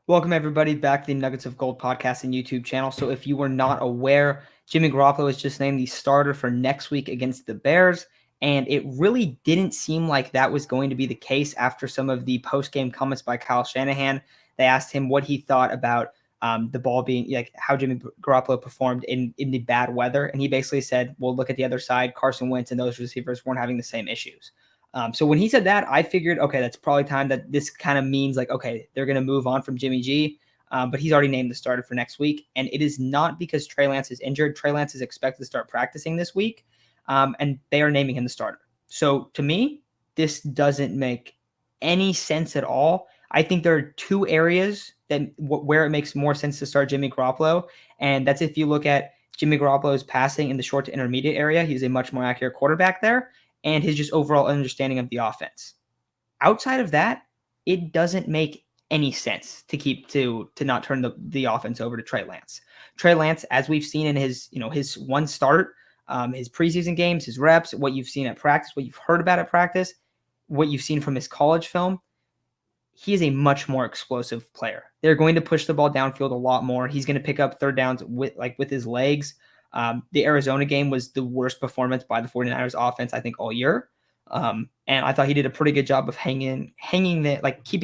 Welcome, everybody, back to the Nuggets of Gold podcast and YouTube channel. So if you were not aware, Jimmy Garoppolo was just named the starter for next week against the Bears, and it really didn't seem like that was going to be the case after some of the post-game comments by Kyle Shanahan. They asked him what he thought about the ball being, like how Jimmy Garoppolo performed in the bad weather, and he basically said, well, look at the other side. Carson Wentz and those receivers weren't having the same issues. So when he said that, I figured, okay, that's probably time that this kind of means like, okay, they're going to move on from Jimmy G. But he's already named the starter for next week. And it is not because Trey Lance is injured. Trey Lance is expected to start practicing this week, and they are naming him the starter. So to me, this doesn't make any sense at all. I think there are two areas where it makes more sense to start Jimmy Garoppolo, and that's if you look at Jimmy Garoppolo's passing in the short to intermediate area. He's a much more accurate quarterback there, and his just overall understanding of the offense. Outside of that, it doesn't make any sense to not turn the offense over to Trey Lance. Trey Lance, as we've seen in his one start, his preseason games, his reps, what you've seen at practice, what you've heard about at practice, what you've seen from his college film, he is a much more explosive player. They're going to push the ball downfield a lot more. He's going to pick up third downs with his legs. The Arizona game was the worst performance by the 49ers offense, I think, all year. And I thought he did a pretty good job of keeping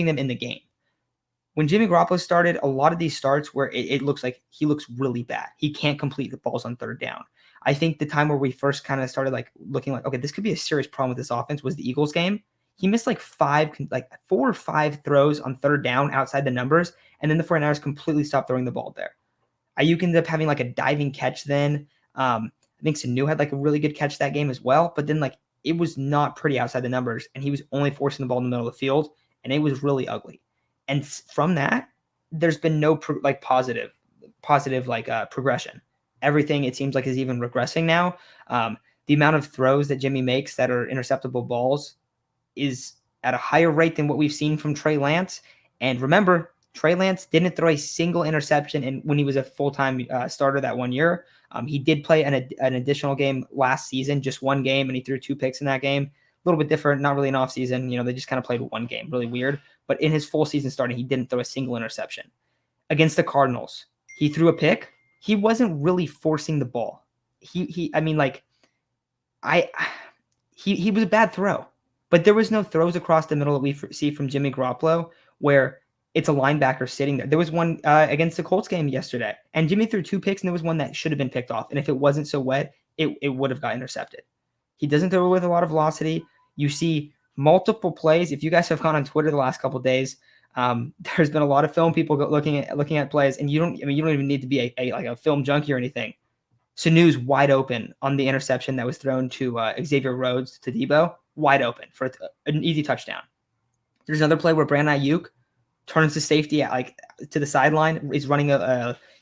them in the game. When Jimmy Garoppolo started, a lot of these starts where it looks like he looks really bad. He can't complete the balls on third down. I think the time where we first kind of started looking like, okay, this could be a serious problem with this offense was the Eagles game. He missed 4 or 5 throws on third down outside the numbers, and then the 49ers completely stopped throwing the ball there. Ayuk ended up having a diving catch then. I think Sanu had a really good catch that game as well, but then it was not pretty outside the numbers, and he was only forcing the ball in the middle of the field, and it was really ugly. And from that, there's been no positive progression. Everything it seems like is even regressing now. The amount of throws that Jimmy makes that are interceptable balls is at a higher rate than what we've seen from Trey Lance. And remember, Trey Lance didn't throw a single interception when he was a full-time starter that 1 year. He did play an additional game last season, just one game, and he threw 2 picks in that game. A little bit different, not really an off-season. They just kind of played one game, really weird. But in his full season starting, he didn't throw a single interception. Against the Cardinals, he threw a pick. He wasn't really forcing the ball. He was a bad throw. But there was no throws across the middle that we see from Jimmy Garoppolo where it's a linebacker sitting there. There was one against the Colts game yesterday, and Jimmy threw 2 picks, and there was one that should have been picked off. And if it wasn't so wet, it would have got intercepted. He doesn't throw with a lot of velocity. You see multiple plays. If you guys have gone on Twitter the last couple of days, there's been a lot of film people looking at plays, and you don't even need to be a film junkie or anything. Sanu's wide open on the interception that was thrown to Xavier Rhodes to Debo. Wide open for an easy touchdown. There's another play where Brandon Ayuk turns the safety to the sideline. He's running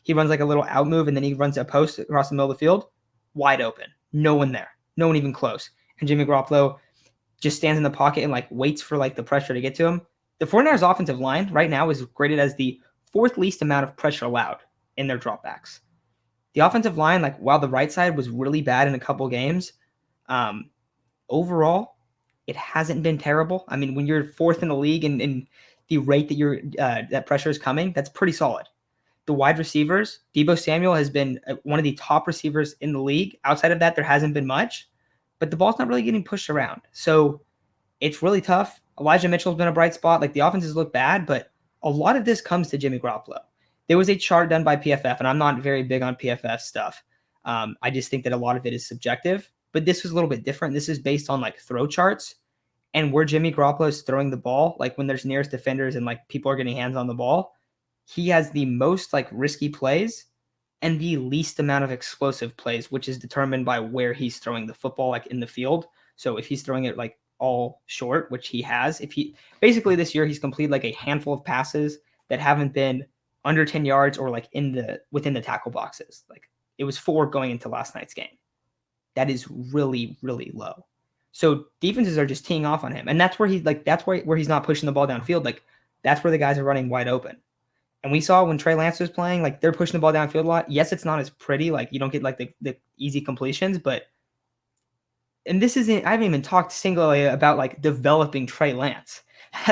he runs a little out move, and then he runs a post across the middle of the field. Wide open. No one there. No one even close. And Jimmy Garoppolo just stands in the pocket and waits for the pressure to get to him. The 49ers offensive line right now is graded as the 4th least amount of pressure allowed in their dropbacks. The offensive line, while the right side was really bad in a couple games, overall, it hasn't been terrible. I mean, when you're 4th in the league and the rate that that pressure is coming, that's pretty solid. The wide receivers, Debo Samuel has been one of the top receivers in the league. Outside of that, there hasn't been much, but the ball's not really getting pushed around. So it's really tough. Elijah Mitchell's been a bright spot. The offenses look bad, but a lot of this comes to Jimmy Garoppolo. There was a chart done by PFF, and I'm not very big on PFF stuff. I just think that a lot of it is subjective, but this was a little bit different. This is based on throw charts and where Jimmy Garoppolo is throwing the ball, when there's nearest defenders and people are getting hands on the ball. He has the most risky plays and the least amount of explosive plays, which is determined by where he's throwing the football in the field. So if he's throwing it all short, which he has, basically this year he's completed a handful of passes that haven't been under 10 yards or within the tackle boxes. It was 4 going into last night's game. That is really, really low. So defenses are just teeing off on him. And that's where where he's not pushing the ball downfield. That's where the guys are running wide open. And we saw when Trey Lance was playing, they're pushing the ball downfield a lot. Yes, it's not as pretty. You don't get the easy completions, but and this isn't, I haven't even talked singularly about developing Trey Lance.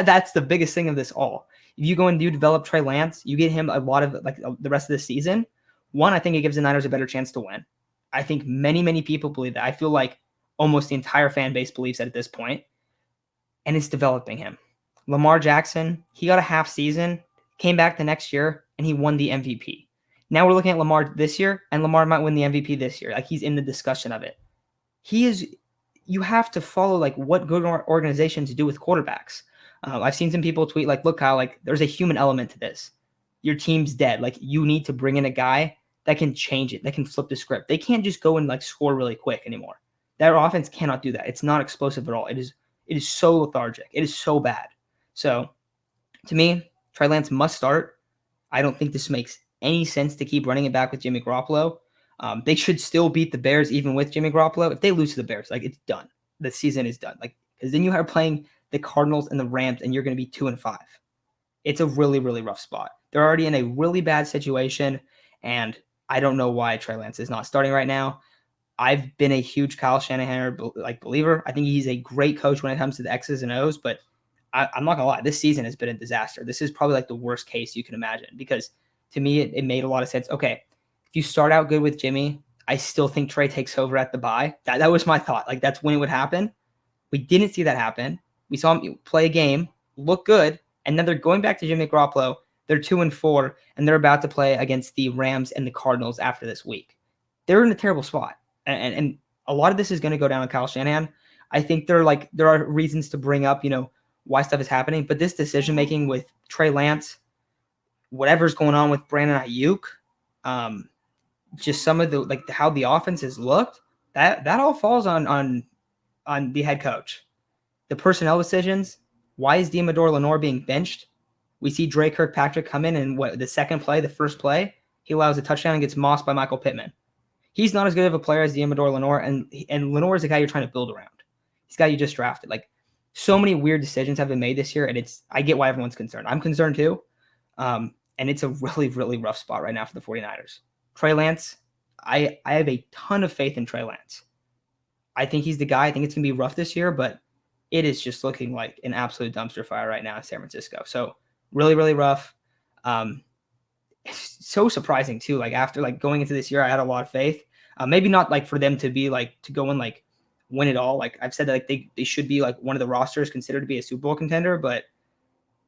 That's the biggest thing of this all. If you go and you develop Trey Lance, you get him a lot of like the rest of the season. One, I think it gives the Niners a better chance to win. I think many people believe that. I feel like almost the entire fan base believes that at this point, and it's developing him. Lamar Jackson, he got a half season, came back the next year, and he won the MVP. Now we're looking at Lamar this year, and Lamar might win the MVP this year. Like he's in the discussion of it. He is. You have to follow like what good organizations do with quarterbacks. I've seen some people tweet like, "Look, Kyle, like there's a human element to this. Your team's dead. Like you need to bring in a guy that can change it, that can flip the script. They can't just go and like score really quick anymore. That offense cannot do that. It's not explosive at all. It is so lethargic. It is so bad. So to me, Trey Lance must start. I don't think this makes any sense to keep running it back with Jimmy Garoppolo. They should still beat the Bears even with Jimmy Garoppolo. If they lose to the Bears, like it's done. The season is done. Like because then you are playing the Cardinals and the Rams, and you're going to be 2-5. It's a really rough spot. They're already in a really bad situation, and I don't know why Trey Lance is not starting right now. I've been a huge Kyle Shanahan believer. I think he's a great coach when it comes to the X's and O's, but I'm not gonna lie, this season has been a disaster. This is probably like the worst case you can imagine because to me it made a lot of sense. Okay, if you start out good with Jimmy, I still think Trey takes over at the bye. That was my thought. Like that's when it would happen. We didn't see that happen. We saw him play a game, look good, and then they're going back to Jimmy Garoppolo. They're 2-4, and they're about to play against the Rams and the Cardinals after this week. They're in a terrible spot, and a lot of this is going to go down to Kyle Shanahan. I think there are reasons to bring up, why stuff is happening, but this decision making with Trey Lance, whatever's going on with Brandon Ayuk, just some of the how the offense has looked, that all falls on the head coach. The personnel decisions. Why is Deommodore Lenoir being benched? We see Dre Kirkpatrick come in and the first play, he allows a touchdown and gets mossed by Michael Pittman. He's not as good of a player as Deommodore Lenoir, and Lenoir is the guy you're trying to build around. He's the guy you just drafted. Like so many weird decisions have been made this year, and I get why everyone's concerned. I'm concerned too. And it's a really rough spot right now for the 49ers. Trey Lance, I have a ton of faith in Trey Lance. I think he's the guy. I think it's going to be rough this year, but it is just looking like an absolute dumpster fire right now in San Francisco. So really rough. It's so surprising too. Like after going into this year, I had a lot of faith. Maybe not like for them to be to go and win it all. Like I've said that they should be one of the rosters considered to be a Super Bowl contender, but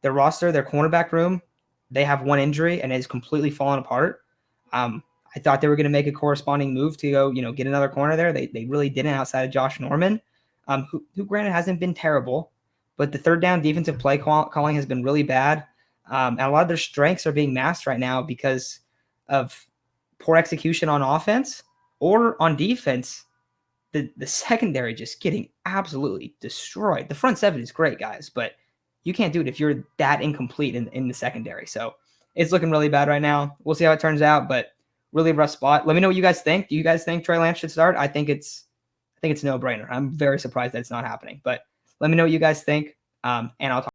their roster, their cornerback room, they have one injury and it's completely fallen apart. I thought they were going to make a corresponding move to go, get another corner there. They really didn't outside of Josh Norman, who granted hasn't been terrible, but the third down defensive play calling has been really bad. And a lot of their strengths are being masked right now because of poor execution on offense or on defense. The secondary just getting absolutely destroyed. The front seven is great, guys, but you can't do it if you're that incomplete in the secondary. So it's looking really bad right now. We'll see how it turns out, but really rough spot. Let me know what you guys think. Do you guys think Trey Lance should start? I think it's a no-brainer. I'm very surprised that it's not happening, but let me know what you guys think, and I'll talk.